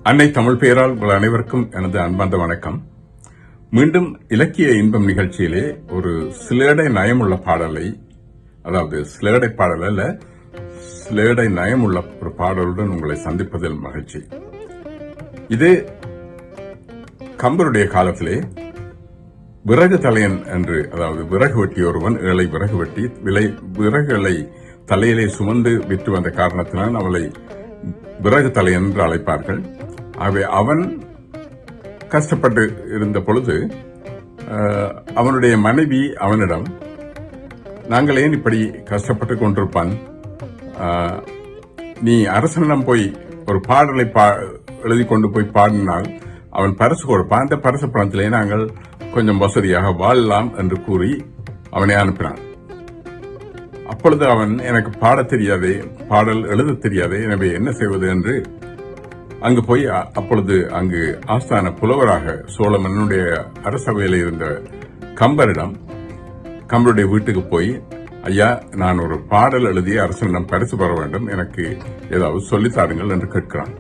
அன்னை தமிழ் பெயரால் உங்கள் அனைவருக்கும் எனது அன்பார்ந்த வணக்கம். மீண்டும் இலக்கிய இன்பம் நிகழ்ச்சியிலே ஒரு சிலேடை நயமுள்ள பாடலை, அதாவது சிலேடை பாடல் அல்ல, சிலேடை நயமுள்ள ஒரு பாடலுடன் உங்களை சந்திப்பதில் மகிழ்ச்சி. இது கம்பருடைய காலத்திலே விறகு தலையன் என்று, அதாவது விறகு வெட்டி ஒருவன் ஏழை விறகு வெட்டி விறகுகளை தலையிலே சுமந்து விற்று வந்த காரணத்தினால் அவளை விறகு தலையன் என்று அழைப்பார்கள். ஆகவே அவன் கஷ்டப்பட்டு இருந்த பொழுது அவனுடைய மனைவி அவனிடம், நாங்கள் ஏன் இப்படி கஷ்டப்பட்டு கொண்டிருப்பான், நீ அரசனிடம் போய் ஒரு பாடலை எழுதி கொண்டு போய் பாடினால் அவன் பரிசு கொடுப்பான், அந்த பரிசு பணத்திலே நாங்கள் கொஞ்சம் வசதியாக வாழலாம் என்று கூறி அவனை அனுப்பினான். அப்பொழுது அவன், எனக்கு பாடத் தெரியாதே, பாடல் எழுத தெரியாதே, எனவே என்ன செய்வது என்று அங்கு போய், அப்பொழுது அங்கு ஆஸ்தான புலவராக சோழ மன்னனுடைய அரசவையில் இருந்த கம்பருடைய வீட்டுக்கு போய், ஐயா, நான் ஒரு பாடல் எழுதி அரசனிடம் பரிசு பெற வேண்டும், எனக்கு ஏதாவது சொல்லித்தாருங்கள் என்று கேட்கிறான்.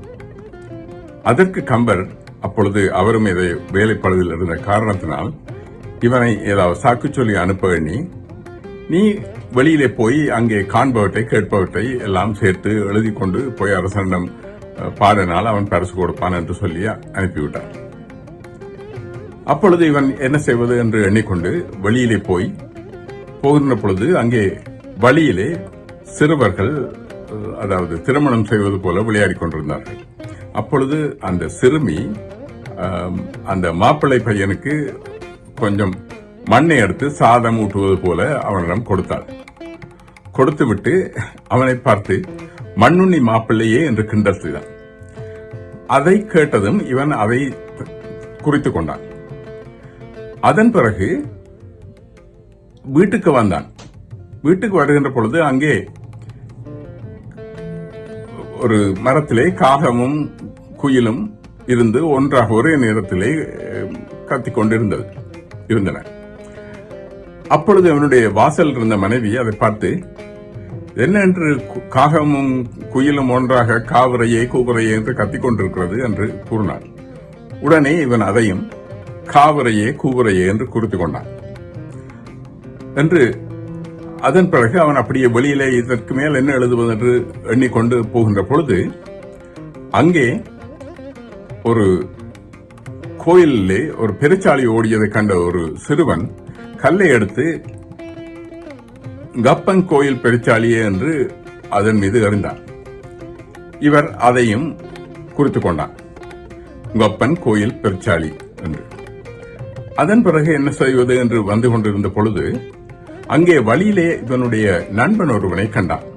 அதற்கு கம்பர், அப்பொழுது அவரும் இதை வேலைப்பழுதில் இருந்த காரணத்தினால் இவனை ஏதாவது சாக்கு சொல்லி அனுப்ப எண்ணி, நீ வெளியிலே போய் அங்கே காண்பவற்றை கேட்பவற்றை எல்லாம் சேர்த்து எழுதி கொண்டு போய் அரசனிடம் பாடினால் அவன் பரிசு கொடுப்பான் என்று சொல்லி அனுப்பிவிட்டான். அப்பொழுது இவன் என்ன செய்வது என்று எண்ணிக்கொண்டு வெளியிலே போகின்ற பொழுது அங்கே வழியிலே சிறுவர்கள், அதாவது திருமணம் செய்வது போல விளையாடி கொண்டிருந்தார்கள். அப்பொழுது அந்த சிறுமி அந்த மாப்பிள்ளை பையனுக்கு கொஞ்சம் மண்ணை எடுத்து சாதம் ஊட்டுவது போல அவனிடம் கொடுத்தாள். கொடுத்துவிட்டு அவனை பார்த்து, மண்ணுண்ணி மாப்பிள்ளையே என்று கிண்டல் செய்தான். அதை கேட்டதும் இவன் அதை குறித்துக் கொண்டான். அதன் பிறகு வீட்டுக்கு வந்தான். வீட்டுக்கு வருகின்ற பொழுது அங்கே ஒரு மரத்திலே காகமும் குயிலும் இருந்து ஒன்றாக ஒரே நேரத்திலே கத்திக் கொண்டிருந்தன. அப்பொழுது அவனுடைய வாசல் இருந்த மனைவி அதை பார்த்து, என்ன என்று காகமும் குயிலும் ஒன்றாக காவிரையே கூவரையே என்று கத்திக் கொண்டிருக்கிறது என்று கூறினார். உடனே இவன் அதையும் காவிரையே கூவரையே என்று குறித்துக் கொண்டான். என்று அதன் பிறகு அவன் அப்படியே வெளியிலே இதற்கு மேல் என்ன எழுதுவது என்று எண்ணிக்கொண்டு போகின்ற பொழுது அங்கே ஒரு கோயிலிலே ஒரு பெருச்சாளி ஓடியதை கண்ட ஒரு சிறுவன் கல்லை எடுத்து, கப்பன் கோயில் பெருச்சாளியே என்று அதன் மீது எறிந்தான். இவர் அதையும் குறித்துக் கொண்டான், கப்பன் கோயில் பெருச்சாளி என்று. அதன் பிறகு என்ன செய்வது என்று வந்து கொண்டிருந்த பொழுது அங்கே வழியிலே இவனுடைய நண்பன் ஒருவனை கண்டான்.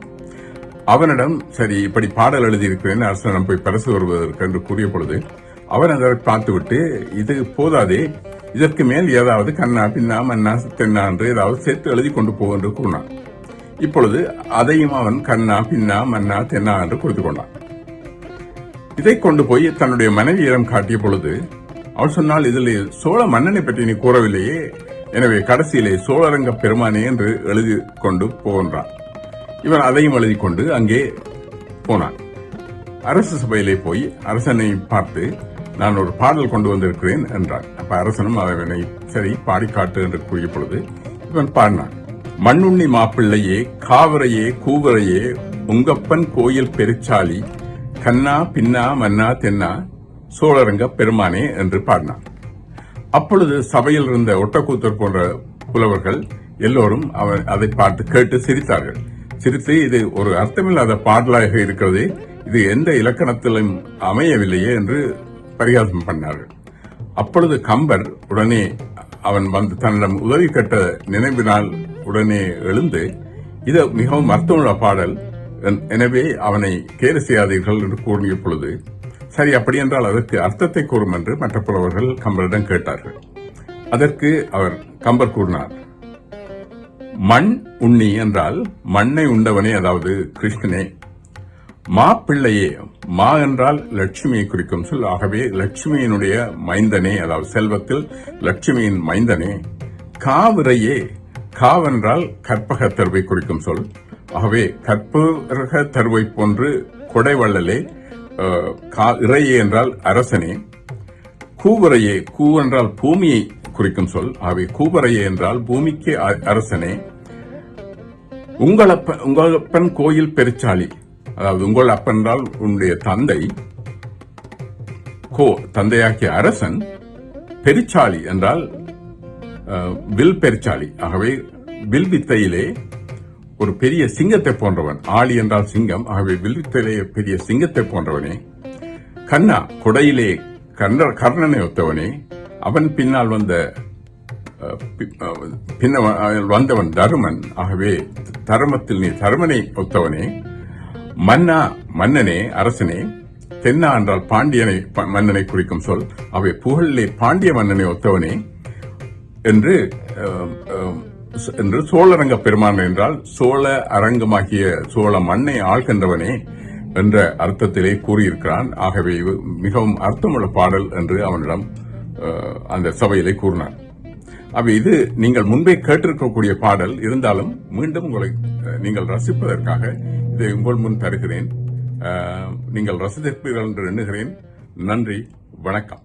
அவனிடம், சரி, இப்படி பாடல் எழுதியிருக்கிறேன், அரசனிடம் போய் பரிசு வருவதற்கு என்று கூறிய பொழுது அவன் அதை பார்த்துவிட்டு, இது போதாதே, இதற்கு மேல் ஏதாவது கண்ணா பின்னா மன்னா தென்னா என்று ஏதாவது சேர்த்து எழுதி கொண்டு போ என்று கூறினான். இப்பொழுது அதையும் அவன் கண்ணா பின்னா மன்னா தென்னா என்று குறித்துக் கொண்டான். இதை கொண்டு போய் தன்னுடைய மனைவியிடம் காட்டிய பொழுது அவள் சொன்னால், இதில் சோழ மன்னனை பற்றி நீ கூறவில்லையே, எனவே கடைசியிலே சோழரங்க பெருமானே என்று எழுதி கொண்டு போகின்றான். இவன் அதையும் எழுதி கொண்டு அங்கே போனான். அரசு சபையிலே போய் அரசனை பார்த்து, நான் ஒரு பாடல் கொண்டு வந்திருக்கிறேன் என்றான். அப்ப அரசனும் அவனை, சரி, பாடிக்காட்டு என்று கூறிய பொழுது இவன் பாடினான். மண்ணுண்ணி மாப்பிள்ளையே காவிரையே கூவரையே உங்கப்பன் கோயில் பெருச்சாளி கண்ணா பின்னா மன்னா தென்னா சோழரங்க பெருமானே என்று பாடினான். அப்பொழுது சபையில் இருந்த ஒட்டக்கூத்தர் போன்ற புலவர்கள் எல்லோரும் அதை பார்த்து கேட்டு சிரித்தார்கள். சிரித்து, இது ஒரு அர்த்தமில்லாத பாடலாக இருக்கிறது, இது எந்த இலக்கணத்திலும் அமையவில்லையே என்று பரிகாசம் பண்ணார்கள். அப்பொழுது கம்பர் உடனே அவன் வந்து தன்னிடம் உதவி கேட்ட நினைவினால் உடனே எழுந்து, இது மிகவும் அர்த்தமுள்ள பாடல், எனவே அவனை கேலி செய்யாதீர்கள் என்று கூறிய பொழுது, சரி, அப்படி என்றால் அதற்கு அர்த்தத்தை கூறும் என்று மற்ற புலவர்கள் கம்பரிடம் கேட்டார்கள். அதற்கு கம்பர் கூறினார், மண் உண்ணி என்றால் மண்ணை உண்டவனே, அதாவது கிருஷ்ணனே. மா பிள்ளையே, மா என்றால் லட்சுமியை குறிக்கும் சொல், ஆகவே லட்சுமியினுடைய மைந்தனே, அதாவது செல்வத்தில் லட்சுமியின் மைந்தனே. காவிரையே, காவென்றால் கற்பக தருவை குறிக்கும் சொல், ஆகவே கற்பக தருவை போன்று கொடைவள்ளலே இறையே என்றால் அரசனே, கூவரையே, கூ என்றால் பூமியை குறிக்கும் சொல். ஆகவே கூவரையே என்றால் பூமிக்கு அரசனே, உங்களப்பன் கோயில் பெருச்சாளி. அதாவது உங்கள் அப்பன் என்றால் உன்னுடைய தந்தை, தந்தையாக்கிய அரசன், பெருச்சாளி என்றால் வில் பெருச்சாளி. ஆகவே வில் வித்தையிலே ஒரு பெரிய சிங்கத்தை போன்றவன். ஆளி என்றால் சிங்கம். ஆகவே வில் வித்தையிலே பெரிய சிங்கத்தை போன்றவனே. கண்ணா, கொடையிலே கர்ணனை ஒத்தவனே. அவன் பின்னால் வந்தவன் தருமன். ஆகவே தர்மத்தில் நீ தருமனை ஒத்தவனே. மன்னா, மன்னனே, அரசனே. தென்னா என்றால் பாண்டியனை மன்னனை குறிக்கும் சொல். அவை புகழிலே பாண்டிய மன்னனை ஒத்தவனே என்று சோழரங்க பெருமான் என்றால் சோழ அரங்கமாகிய சோழ மண்ணை ஆள்கின்றவனே என்ற அர்த்தத்திலே கூறியிருக்கிறான். ஆகவே மிகவும் அர்த்தமுள்ள பாடல் என்று அவனிடம் அந்த சபையிலே கூறினார். அவை இது நீங்கள் முன்பே கேட்டிருக்கக்கூடிய பாடல் இருந்தாலும் மீண்டும் உங்களை நீங்கள் ரசிப்பதற்காக இதை உங்கள் முன் தருகிறேன். நீங்கள் ரசித்திருப்பீர்கள் என்று எண்ணுகிறேன். நன்றி, வணக்கம்.